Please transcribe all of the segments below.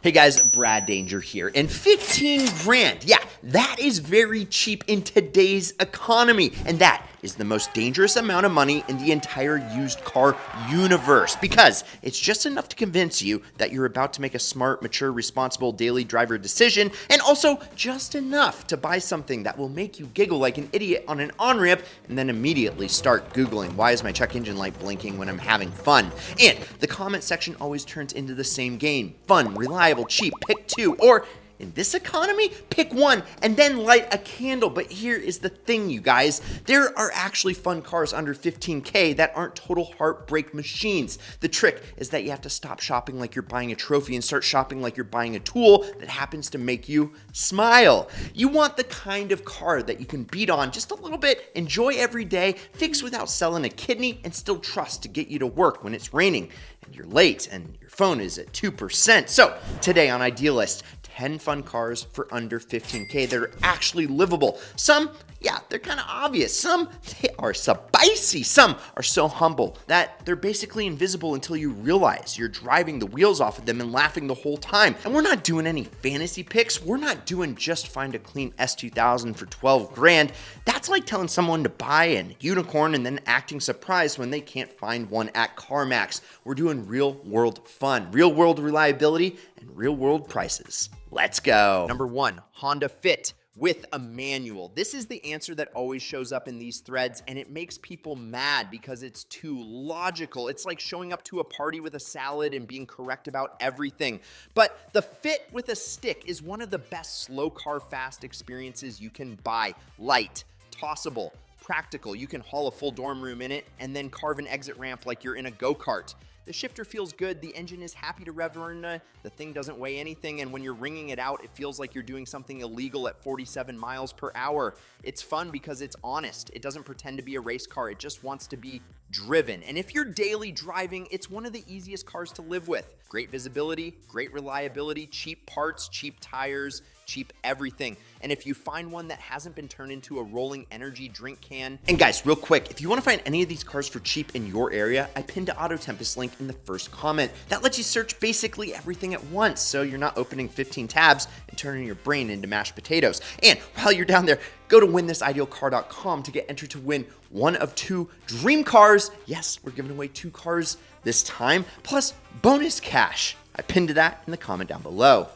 Hey guys, Brad Danger here, and 15 grand, yeah, that is very cheap in today's economy, and that is the most dangerous amount of money in the entire used car universe, because it's just enough to convince you that you're about to make a smart, mature, responsible daily driver decision, and also just enough to buy something that will make you giggle like an idiot on an on-ramp, and then immediately start Googling, why is my check engine light blinking when I'm having fun? And the comment section always turns into the same game: fun, reliable, cheap, pick two, or in this economy, pick one and then light a candle. But here is the thing, you guys. There are actually fun cars under 15K that aren't total heartbreak machines. The trick is that you have to stop shopping like you're buying a trophy and start shopping like you're buying a tool that happens to make you smile. You want the kind of car that you can beat on just a little bit, enjoy every day, fix without selling a kidney, and still trust to get you to work when it's raining and you're late and your phone is at 2%. So today on Idealist, 10 fun cars for under 15K that are actually livable. Some, yeah, they're kind of obvious. Some, they are spicy. Some are so humble that they're basically invisible until you realize you're driving the wheels off of them and laughing the whole time. And we're not doing any fantasy picks. We're not doing just find a clean S2000 for 12 grand. That's like telling someone to buy an unicorn and then acting surprised when they can't find one at CarMax. We're doing real world fun, real world reliability, and real world prices. Let's go. Number one, Honda Fit with a manual. This is the answer that always shows up in these threads, and it makes people mad because it's too logical. It's like showing up to a party with a salad and being correct about everything. But the Fit with a stick is one of the best slow car fast experiences you can buy. Light, tossable, practical. You can haul a full dorm room in it and then carve an exit ramp like you're in a go-kart. The shifter feels good, the engine is happy to rev in, the thing doesn't weigh anything, and when you're ringing it out, it feels like you're doing something illegal at 47 miles per hour. It's fun because it's honest. It doesn't pretend to be a race car, it just wants to be driven. And if you're daily driving, it's one of the easiest cars to live with. Great visibility, great reliability, cheap parts, cheap tires, cheap everything. And if you find one that hasn't been turned into a rolling energy drink can. And guys, real quick, if you want to find any of these cars for cheap in your area, I pinned an Auto Tempest link in the first comment. That lets you search basically everything at once, so you're not opening 15 tabs and turning your brain into mashed potatoes. And while you're down there, go to winthisidealcar.com to get entered to win one of two dream cars. Yes, we're giving away 2 cars this time, plus bonus cash. I pinned that in the comment down below.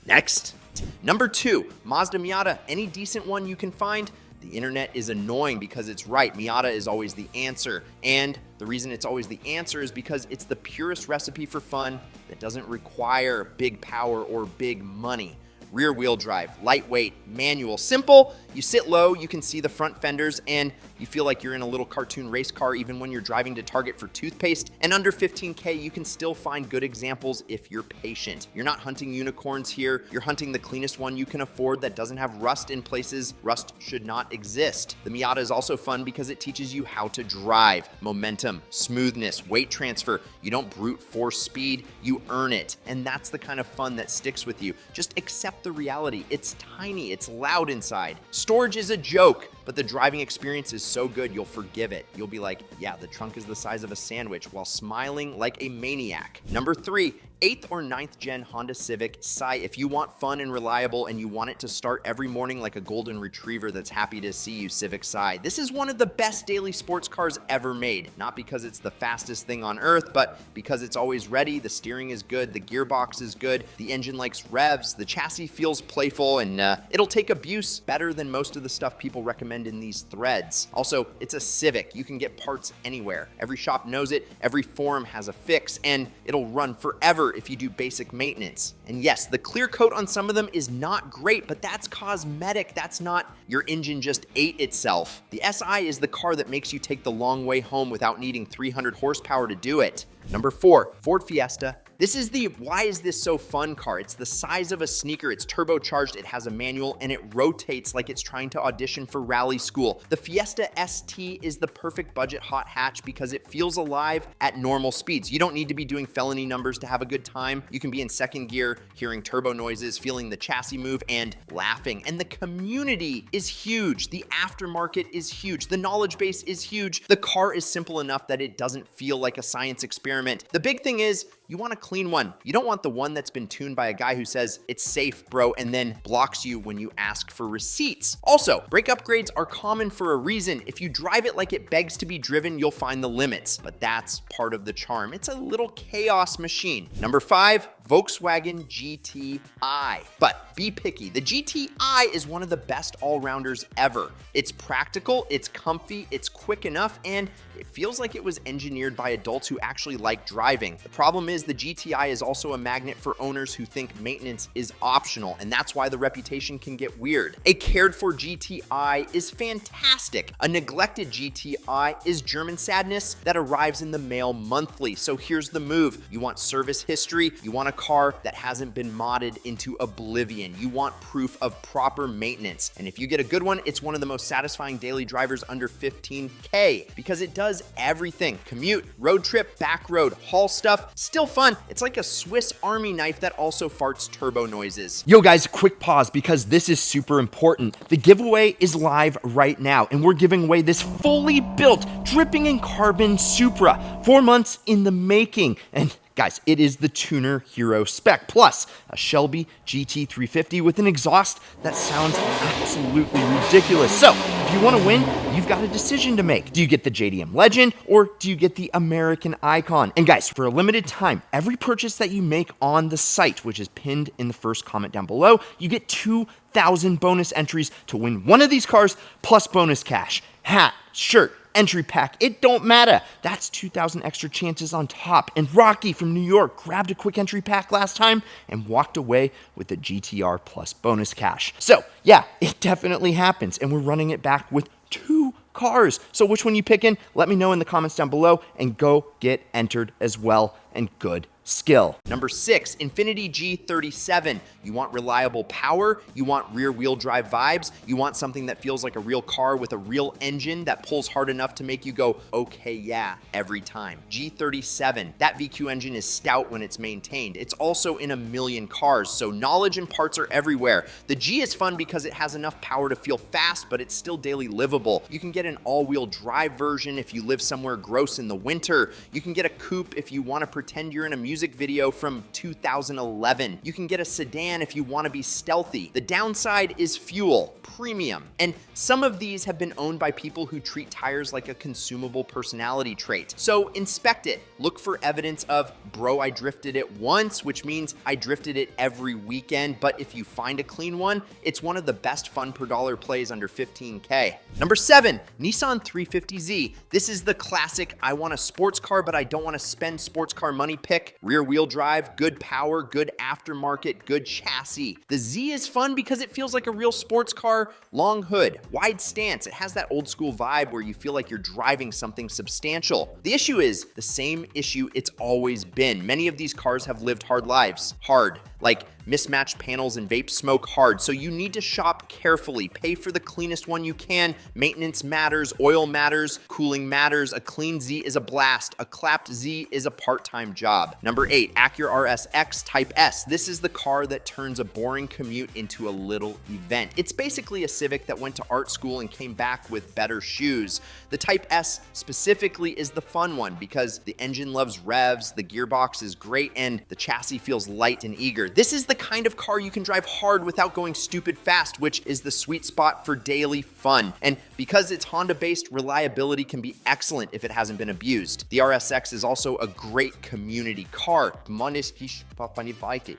Next. Number 2, Mazda Miata. Any decent one you can find? The internet is annoying because it's right. Miata is always the answer. And the reason it's always the answer is because it's the purest recipe for fun that doesn't require big power or big money. Rear wheel drive, lightweight, manual, simple. You sit low, you can see the front fenders, and you feel like you're in a little cartoon race car even when you're driving to Target for toothpaste. And under 15K, you can still find good examples if you're patient. You're not hunting unicorns here. You're hunting the cleanest one you can afford that doesn't have rust in places rust should not exist. The Miata is also fun because it teaches you how to drive. Momentum, smoothness, weight transfer. You don't brute force speed, you earn it. And that's the kind of fun that sticks with you. Just accept the reality. It's tiny, it's loud inside. Storage is a joke, but the driving experience is so good you'll forgive it. You'll be like, yeah, the trunk is the size of a sandwich, while smiling like a maniac. Number 3, 8th or 9th gen Honda Civic Si. If you want fun and reliable and you want it to start every morning like a golden retriever that's happy to see you, Civic Si. This is one of the best daily sports cars ever made. Not because it's the fastest thing on earth, but because it's always ready, the steering is good, the gearbox is good, the engine likes revs, the chassis feels playful, and it'll take abuse better than most of the stuff people recommend in these threads. Also, it's a Civic. You can get parts anywhere. Every shop knows it, every forum has a fix, and it'll run forever if you do basic maintenance. And yes, the clear coat on some of them is not great, but that's cosmetic. That's not your engine just ate itself. The Si is the car that makes you take the long way home without needing 300 horsepower to do it. Number 4, Ford Fiesta. This is the why is this so fun car. It's the size of a sneaker, it's turbocharged, it has a manual, and it rotates like it's trying to audition for rally school. The Fiesta ST is the perfect budget hot hatch because it feels alive at normal speeds. You don't need to be doing felony numbers to have a good time. You can be in second gear, hearing turbo noises, feeling the chassis move, and laughing. And the community is huge. The aftermarket is huge. The knowledge base is huge. The car is simple enough that it doesn't feel like a science experiment. The big thing is, you want a clean one. You don't want the one that's been tuned by a guy who says, it's safe, bro, and then blocks you when you ask for receipts. Also, brake upgrades are common for a reason. If you drive it like it begs to be driven, you'll find the limits, but that's part of the charm. It's a little chaos machine. Number 5, Volkswagen GTI. But be picky. The GTI is one of the best all-rounders ever. It's practical, it's comfy, it's quick enough, and it feels like it was engineered by adults who actually like driving. The problem is the GTI is also a magnet for owners who think maintenance is optional, and that's why the reputation can get weird. A cared-for GTI is fantastic. A neglected GTI is German sadness that arrives in the mail monthly. So here's the move. You want service history, you want a car that hasn't been modded into oblivion. You want proof of proper maintenance. And if you get a good one, it's one of the most satisfying daily drivers under 15K because it does everything. Commute, road trip, back road, haul stuff, still fun. It's like a Swiss Army knife that also farts turbo noises. Yo guys, quick pause because this is super important. The giveaway is live right now and we're giving away this fully built, dripping in carbon Supra, 4 months in the making. And guys, it is the Tuner Hero spec, plus a Shelby GT350 with an exhaust that sounds absolutely ridiculous. So, if you want to win, you've got a decision to make. Do you get the JDM Legend, or do you get the American Icon? And guys, for a limited time, every purchase that you make on the site, which is pinned in the first comment down below, you get 2,000 bonus entries to win one of these cars, plus bonus cash, hat, shirt, entry pack, it don't matter. That's 2,000 extra chances on top. And Rocky from New York grabbed a quick entry pack last time and walked away with the GTR plus bonus cash. So yeah, it definitely happens. And we're running it back with 2 cars. So which one you picking? Let me know in the comments down below and go get entered as well. And good skill. Number 6, Infiniti G37. You want reliable power, you want rear wheel drive vibes, you want something that feels like a real car with a real engine that pulls hard enough to make you go, okay, yeah, every time. G37, that VQ engine is stout when it's maintained. It's also in a million cars, so knowledge and parts are everywhere. The G is fun because it has enough power to feel fast, but it's still daily livable. You can get an all-wheel drive version if you live somewhere gross in the winter. You can get a coupe if you want to pretend you're in a music video from 2011. You can get a sedan if you want to be stealthy. The downside is fuel, premium. And some of these have been owned by people who treat tires like a consumable personality trait. So inspect it. Look for evidence of, bro, I drifted it once, which means I drifted it every weekend. But if you find a clean one, it's one of the best fun per dollar plays under 15K. Number 7, Nissan 350Z. This is the classic, I want a sports car, but I don't want to spend sports car money pick. Rear wheel drive, good power, good aftermarket, good chassis. The Z is fun because it feels like a real sports car, long hood, wide stance. It has that old school vibe where you feel like you're driving something substantial. The issue is the same issue it's always been. Many of these cars have lived hard lives. Hard, like mismatched panels and vape smoke hard. So you need to shop carefully. Pay for the cleanest one you can. Maintenance matters, oil matters, cooling matters. A clean Z is a blast. A clapped Z is a part-time job. Number 8, Acura RSX Type S. This is the car that turns a boring commute into a little event. It's basically a Civic that went to art school and came back with better shoes. The Type S specifically is the fun one because the engine loves revs, the gearbox is great, and the chassis feels light and eager. This is the kind of car you can drive hard without going stupid fast, which is the sweet spot for daily fun. And because it's Honda-based, reliability can be excellent if it hasn't been abused. The RSX is also a great community car.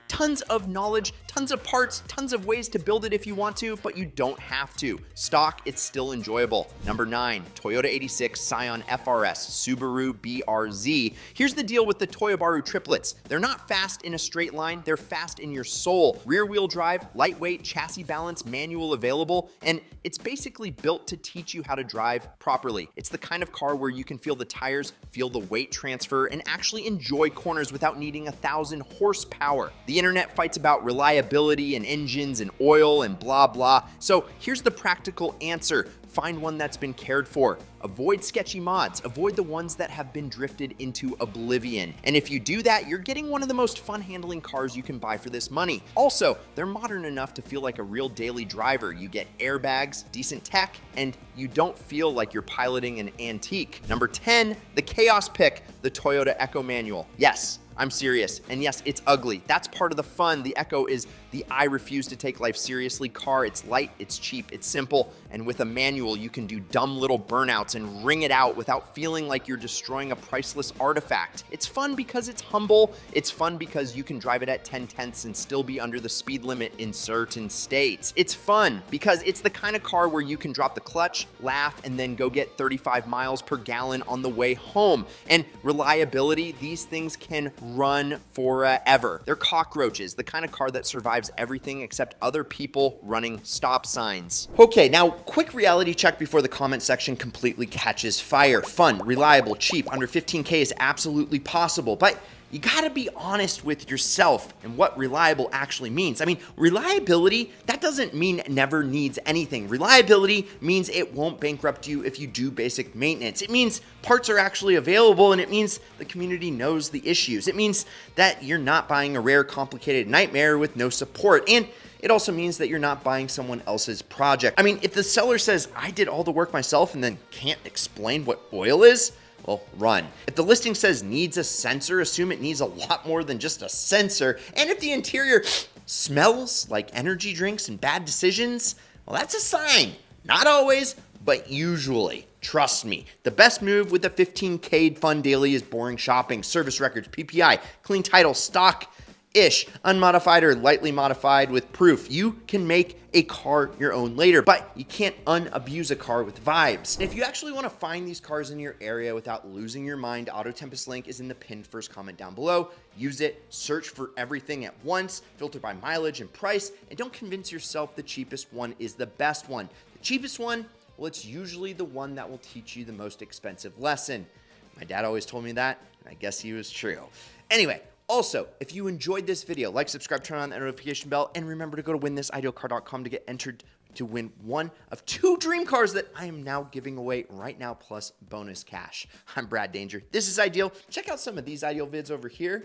Tons of knowledge, tons of parts, tons of ways to build it if you want to, but you don't have to. Stock, it's still enjoyable. Number 9, Toyota 86 Scion FRS Subaru BRZ. Here's the deal with the Toyobaru triplets. They're not fast in a straight line, they're fast in your soul. Rear wheel drive, lightweight, chassis balance, manual available, and it's basically built to teach you how to drive properly. It's the kind of car where you can feel the tires, feel the weight transfer, and actually enjoy corners without needing 1,000 horsepower. The internet fights about reliability and engines and oil and blah blah. So here's the practical answer. Find one that's been cared for. Avoid sketchy mods. Avoid the ones that have been drifted into oblivion. And if you do that, you're getting one of the most fun handling cars you can buy for this money. Also, they're modern enough to feel like a real daily driver. You get airbags, decent tech, and you don't feel like you're piloting an antique. Number 10, the chaos pick, the Toyota Echo Manual. Yes, I'm serious. And yes, it's ugly. That's part of the fun. The Echo is the I refuse to take life seriously car. It's light, it's cheap, it's simple, and with a manual, you can do dumb little burnouts and wring it out without feeling like you're destroying a priceless artifact. It's fun because it's humble. It's fun because you can drive it at 10/10 and still be under the speed limit in certain states. It's fun because it's the kind of car where you can drop the clutch, laugh, and then go get 35 miles per gallon on the way home. And reliability, these things can run forever. They're cockroaches, the kind of car that survives everything except other people running stop signs. Okay, now quick reality check before the comment section completely catches fire. Fun, reliable, cheap, under 15K is absolutely possible, but you gotta be honest with yourself and what reliable actually means. I mean, reliability, that doesn't mean it never needs anything. Reliability means it won't bankrupt you if you do basic maintenance. It means parts are actually available, and it means the community knows the issues. It means that you're not buying a rare, complicated nightmare with no support. And it also means that you're not buying someone else's project. I mean, if the seller says, I did all the work myself and then can't explain what oil is, well, run. If the listing says needs a sensor, assume it needs a lot more than just a sensor. And if the interior smells like energy drinks and bad decisions, well, that's a sign. Not always, but usually. Trust me, the best move with a 15K fun daily is boring shopping, service records, PPI, clean title, stock-ish, unmodified or lightly modified with proof. You can make a car your own later, but you can't unabuse a car with vibes. And if you actually want to find these cars in your area without losing your mind, Auto Tempest link is in the pinned first comment down below. Use it, search for everything at once, filter by mileage and price, and don't convince yourself the cheapest one is the best one. The cheapest one, well, it's usually the one that will teach you the most expensive lesson. My dad always told me that, and I guess he was true. Anyway, also, if you enjoyed this video, like, subscribe, turn on that notification bell, and remember to go to winthisIdealCar.com to get entered to win one of 2 dream cars that I am now giving away right now, plus bonus cash. I'm Brad Danger. This is Ideal. Check out some of these Ideal vids over here.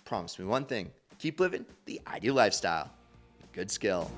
Promise me one thing. Keep living the Ideal lifestyle. Good skill.